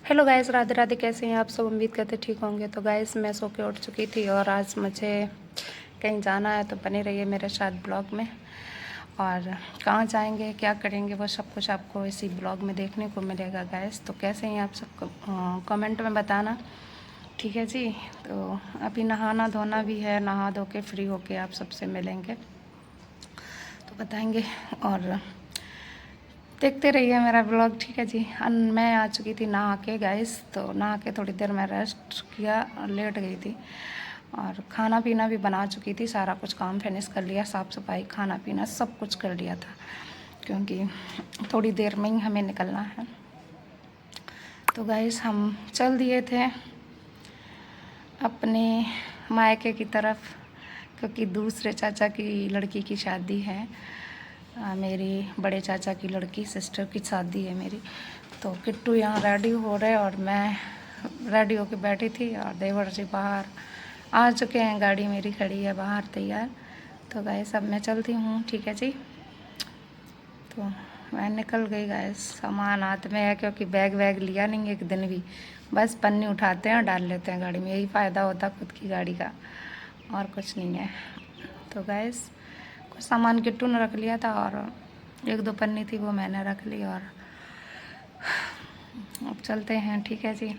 Hello guys, Radhe Radhe. कैसे हैं आप सब? उम्मीद करते ठीक होंगे। तो गाइस, मैं सो के उठ चुकी थी और आज मुझे कहीं जाना है, तो बने रहिए मेरे साथ ब्लॉग में। और कहाँ जाएंगे, क्या करेंगे, वो सब कुछ आपको इसी ब्लॉग में देखने को मिलेगा गाइस। तो कैसे हैं आप सब, कमेंट में बताना, ठीक है जी। तो अभी नहाना धोना भी है, नहा धो के फ्री होके आप सबसे मिलेंगे तो बताएंगे। और देखते रहिए मेरा ब्लॉग, ठीक है जी। मैं आ चुकी थी नहा के गाइस, तो नहा के थोड़ी देर मैं रेस्ट किया और लेट गई थी। और खाना पीना भी बना चुकी थी, सारा कुछ काम फिनिश कर लिया, साफ़ सफाई खाना पीना सब कुछ कर लिया था, क्योंकि थोड़ी देर में ही हमें निकलना है। तो गाइस, हम चल दिए थे अपने मायके की तरफ, क्योंकि दूसरे चाचा की लड़की की शादी है। मेरी बड़े चाचा की लड़की सिस्टर की शादी है मेरी। तो किट्टू यहाँ रेडी हो रहे और मैं रेडी होके बैठी थी, और देवर जी बाहर आ चुके हैं, गाड़ी मेरी खड़ी है बाहर तैयार। तो गाइस, अब मैं चलती हूँ, ठीक है जी। तो मैं निकल गई गाइस, सामान हाथ में है, क्योंकि बैग वैग लिया नहीं एक दिन भी, बस पन्नी उठाते हैं और डाल लेते हैं गाड़ी में। यही फ़ायदा होता खुद की गाड़ी का, और कुछ नहीं है। तो गाइस, कुछ सामान किट्टू ने रख लिया था और एक दो पन्नी थी वो मैंने रख ली, और अब चलते हैं, ठीक है जी।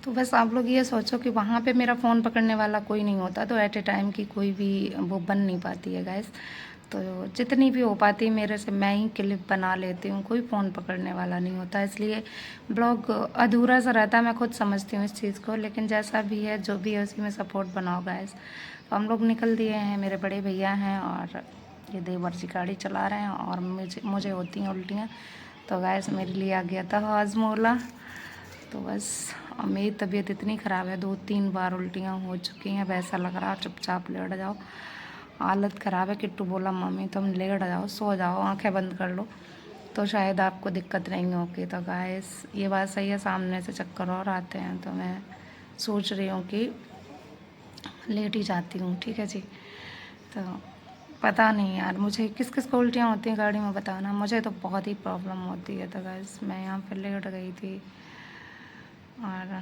तो बस आप लोग ये सोचो कि वहाँ पे मेरा फ़ोन पकड़ने वाला कोई नहीं होता, तो एट ए टाइम की कोई भी वो बन नहीं पाती है गाइस। तो जितनी भी हो पाती है मेरे से मैं ही क्लिप बना लेती हूँ, कोई फ़ोन पकड़ने वाला नहीं होता, इसलिए ब्लॉग अधूरा सा रहता है। मैं खुद समझती हूँ इस चीज़ को, लेकिन जैसा भी है जो भी है उसी में सपोर्ट बनाओ गाइस। तो हम लोग निकल दिए हैं, मेरे बड़े भैया हैं और ये देवर जी गाड़ी चला रहे हैं, और मुझे होती हैं उल्टियाँ। तो गाइस, मेरे लिए आ गया था हाजमोला। तो बस, और मेरी तबीयत इतनी ख़राब है, 2-3 बार उल्टियाँ हो चुकी हैं। वैसा लग रहा चुपचाप लेट जाओ, हालत ख़राब है। किट्टू बोला मम्मी तुम लेट जाओ, सो जाओ, आंखें बंद कर लो, तो शायद आपको दिक्कत नहीं होगी। तो गाइस, ये बात सही है, सामने से चक्कर और आते हैं, तो मैं सोच रही हूँ कि लेट ही जाती हूँ, ठीक है जी। तो पता नहीं यार, मुझे किस किस को उल्टियाँ होती हैं गाड़ी में बताना, मुझे तो बहुत ही प्रॉब्लम होती है। तो गाइस, मैं यहाँ पर लेट गई थी, और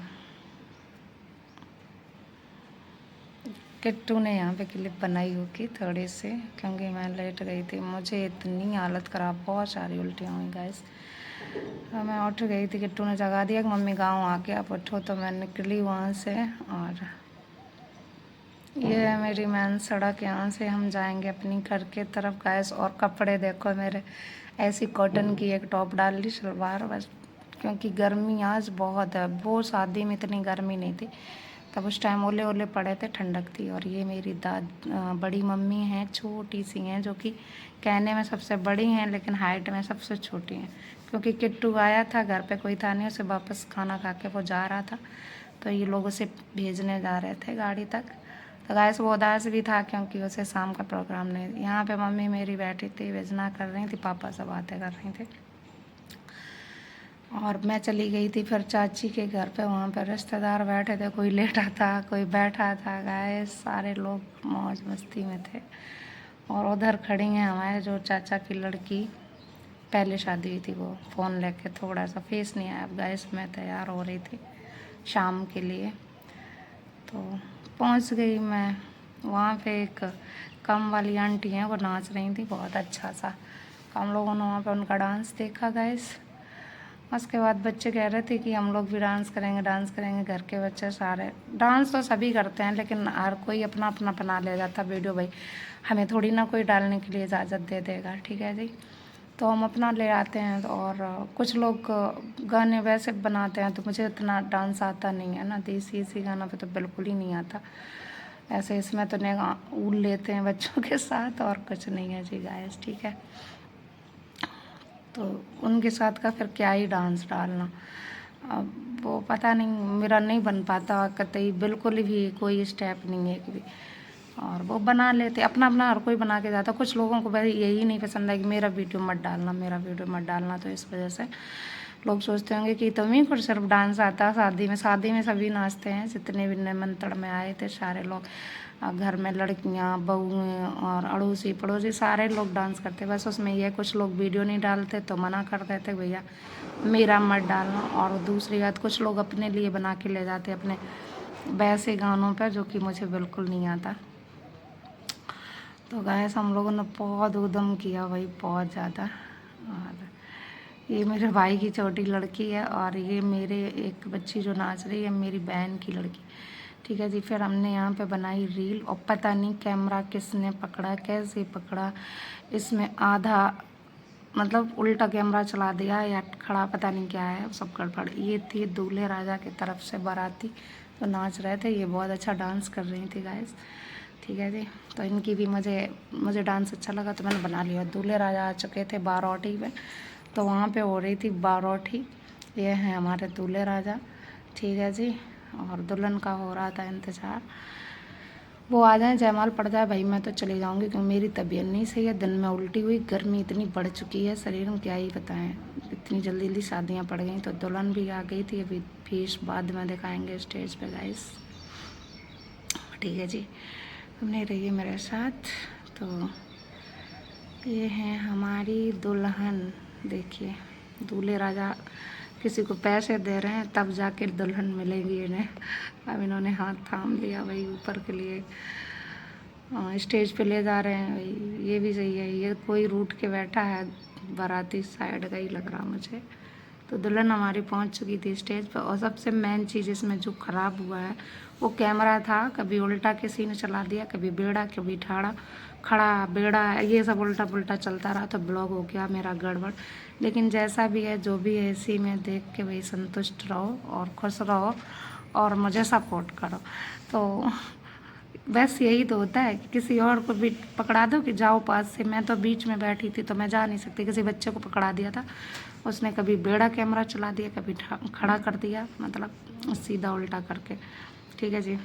किट्टू ने यहाँ पे क्लिप बनाई होगी थोड़ी सी, क्योंकि मैं लेट गई थी। मुझे इतनी हालत ख़राब, बहुत सारी उल्टियाँ हुई गाइस। तो मैं उठ गई थी, किट्टू ने जगा दिया कि मम्मी गाँव आ के आप उठो, तो मैं निकली वहाँ से। और ये है मेरी मेन सड़क, यहाँ से हम जाएंगे अपनी घर के तरफ गाइस। और कपड़े देखो मेरे, ऐसी कॉटन की एक टॉप डाल ली, सलवार, बस, क्योंकि गर्मी आज बहुत है। वो शादी में इतनी गर्मी नहीं थी, तब उस टाइम ओले ओले पड़े थे, ठंडक थी। और ये मेरी बड़ी मम्मी हैं, छोटी सी हैं, जो कि कहने में सबसे बड़ी हैं लेकिन हाइट में सबसे छोटी हैं, क्योंकि किट्टू आया था, घर पे कोई था नहीं, उसे वापस खाना खा के वो जा रहा था, तो ये लोग उसे भेजने जा रहे थे गाड़ी तक। तो गाइस, वो उदास भी था, क्योंकि उसे शाम का प्रोग्राम नहीं। यहाँ पे मम्मी मेरी बैठी थी, वेजना कर रही थी, पापा से बातें कर रही थी। और मैं चली गई थी फिर चाची के घर पे, वहाँ पर रिश्तेदार बैठे थे, कोई लेटा था कोई बैठा था गाइस, सारे लोग मौज मस्ती में थे। और उधर खड़ी हैं हमारे जो चाचा की लड़की, पहले शादी हुई थी, वो फ़ोन लेके थोड़ा सा फेस नहीं आया। अब गाइस, मैं तैयार हो रही थी शाम के लिए, तो पहुँच गई मैं वहाँ पे। एक कम वाली आंटी हैं, वो नाच रही थी बहुत अच्छा सा। हम लोगों ने वहाँ पे उनका डांस देखा गाइस। उसके बाद बच्चे कह रहे थे कि हम लोग भी डांस करेंगे, डांस करेंगे। घर के बच्चे सारे डांस तो सभी करते हैं, लेकिन हर कोई अपना अपना बना ले जाता वीडियो। भाई, हमें थोड़ी ना कोई डालने के लिए इजाज़त दे देगा, ठीक है जी। तो हम अपना ले आते हैं। और कुछ लोग गाने वैसे बनाते हैं, तो मुझे इतना डांस आता नहीं है ना, देसी इसी गाना पे तो बिल्कुल ही नहीं आता। ऐसे इसमें तो नहीं उल लेते हैं बच्चों के साथ, और कुछ नहीं है जी गाइस, ठीक है। तो उनके साथ का फिर क्या ही डांस डालना, अब वो पता नहीं, मेरा नहीं बन पाता कतई, बिल्कुल भी कोई स्टेप नहीं है कि भी। और वो बना लेते, अपना अपना हर कोई बना के जाता। कुछ लोगों को भाई यही नहीं पसंद है कि मेरा वीडियो मत डालना, मेरा वीडियो मत डालना, तो इस वजह से लोग सोचते होंगे कि तुम्हें कुछ सिर्फ डांस आता है। शादी में सभी नाचते हैं, जितने भी निमंत्रण में आए थे सारे लोग घर में लड़कियां, बहुएं और अड़ोसी पड़ोसी सारे लोग डांस करते। बस उसमें ये कुछ लोग वीडियो नहीं डालते तो मना कर देते भैया मेरा मत डालना। और दूसरी बात, कुछ लोग अपने लिए बना के ले जाते अपने वैसे गानों पर, जो कि मुझे बिल्कुल नहीं आता। तो गाइस हम लोगों ने बहुत उद्यम किया भाई, बहुत ज़्यादा। और ये मेरे भाई की छोटी लड़की है और ये मेरे एक बच्ची जो नाच रही है मेरी बहन की लड़की, ठीक है जी। फिर हमने यहाँ पे बनाई रील और पता नहीं कैमरा किसने पकड़ा, कैसे पकड़ा, इसमें आधा मतलब उल्टा कैमरा चला दिया या खड़ा, पता नहीं क्या है, सब गड़बड़। ये थी दूल्हे राजा की तरफ से बाराती तो नाच रहे थे, ये बहुत अच्छा डांस कर रही थी गाइस, ठीक है जी। तो इनकी भी मुझे डांस अच्छा लगा तो मैंने बना लिया। दूल्हे राजा आ चुके थे बारौटी में, तो वहाँ पे हो रही थी बारौटी। ये हैं हमारे दूल्हे राजा, ठीक है जी। और दुल्हन का हो रहा था इंतज़ार, वो आ जाए, जयमाल पड़ जाए भाई मैं तो चली जाऊंगी, क्योंकि मेरी तबीयत नहीं सही है। दिन में उल्टी हुई, गर्मी इतनी बढ़ चुकी है शरीर में, क्या ही बताएं। इतनी जल्दी जल्दी शादियां पड़ गई। तो दुल्हन भी आ गई थी, अभी फीस बाद में दिखाएंगे स्टेज पे गाइस, ठीक है जी। हमने रहिए मेरे साथ। तो ये है हमारी दुल्हन, देखिए दूल्हे राजा किसी को पैसे दे रहे हैं तब जाके दुल्हन मिलेगी इन्हें। अब इन्होंने हाथ थाम लिया भाई ऊपर के लिए, स्टेज पे ले जा रहे हैं भाई, ये भी सही है। ये कोई रूठ के बैठा है, बाराती साइड का ही लग रहा मुझे। तो दुल्हन हमारी पहुंच चुकी थी स्टेज पर। और सबसे मेन चीज़ इसमें जो ख़राब हुआ है वो कैमरा था, कभी उल्टा किसी ने चला दिया, कभी बेड़ा, कभी ठाड़ा खड़ा बेड़ा, ये सब उल्टा पुल्टा चलता रहा तो ब्लॉग हो गया मेरा गड़बड़। लेकिन जैसा भी है जो भी है, इसी में देख के भाई संतुष्ट रहो और खुश रहो और मुझे सपोर्ट करो। तो बस यही तो होता है कि किसी और को भी पकड़ा दो कि जाओ पास से। मैं तो बीच में बैठी थी तो मैं जा नहीं सकती, किसी बच्चे को पकड़ा दिया था, उसने कभी बेड़ा कैमरा चला दिया, कभी खड़ा कर दिया, मतलब सीधा उल्टा करके, ठीक है जी।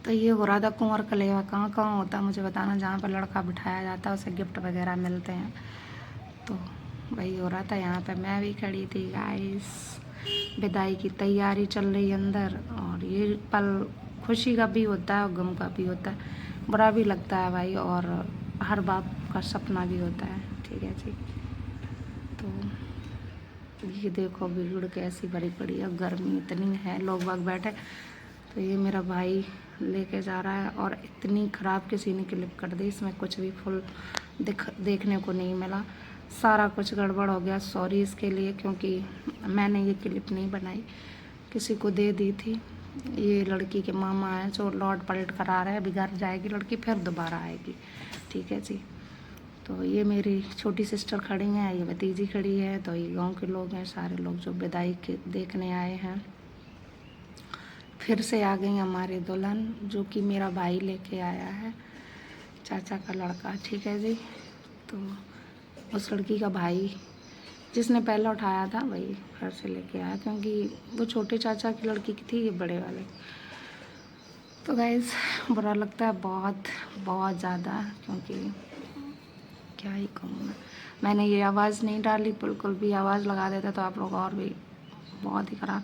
तो ये हो रहा था। कुंवर कलेवा कहाँ कहाँ होता है मुझे बताना, जहाँ पर लड़का बिठाया जाता है उसे गिफ्ट वगैरह मिलते हैं। तो वही हो रहा था यहाँ पे। मैं भी खड़ी थी गाइस, विदाई की तैयारी चल रही अंदर। और ये पल खुशी का भी होता है और गम का भी होता है, बुरा भी लगता है भाई, और हर बाप का सपना भी होता है, ठीक है जी। तो ये देखो भीड़ कैसी भरी पड़ी है, गर्मी इतनी है, लोग बाग बैठे। तो ये मेरा भाई लेके जा रहा है और इतनी ख़राब किसी ने क्लिप कर दी, इसमें कुछ भी फुल देखने को नहीं मिला, सारा कुछ गड़बड़ हो गया। सॉरी इसके लिए, क्योंकि मैंने ये क्लिप नहीं बनाई, किसी को दे दी थी। ये लड़की के मामा हैं जो लौट पलट करा रहे हैं, अभी घर जाएगी लड़की फिर दोबारा आएगी, ठीक है जी। तो ये मेरी छोटी सिस्टर खड़ी हैं, ये भतीजी खड़ी है। तो ये गांव के लोग हैं सारे लोग जो विदाई के देखने आए हैं। फिर से आ गई हमारी दुल्हन, जो कि मेरा भाई लेके आया है, चाचा का लड़का, ठीक है जी। तो उस लड़की का भाई जिसने पहले उठाया था वही घर से लेके आया, क्योंकि वो छोटे चाचा की लड़की की थी, ये बड़े वाले। तो गाइस बुरा लगता है बहुत बहुत ज़्यादा, क्योंकि क्या ही कहूँ मैंने ये आवाज़ नहीं डाली, बिल्कुल भी आवाज़ लगा देते तो आप लोग और भी बहुत ही ख़राब।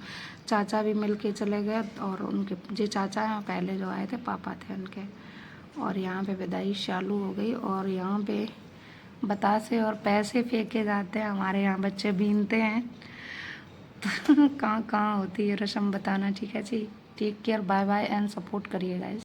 चाचा भी मिल के चले गए, और उनके जो चाचा हैं पहले जो आए थे पापा थे उनके। और यहाँ पे विदाई चालू हो गई और यहाँ पे बतासे और पैसे फेंके जाते हैं, हमारे यहाँ बच्चे बीनते हैं। तो कहाँ कहाँ होती है रस्म बताना, ठीक है जी। Take care, bye bye and support करिए गाइस।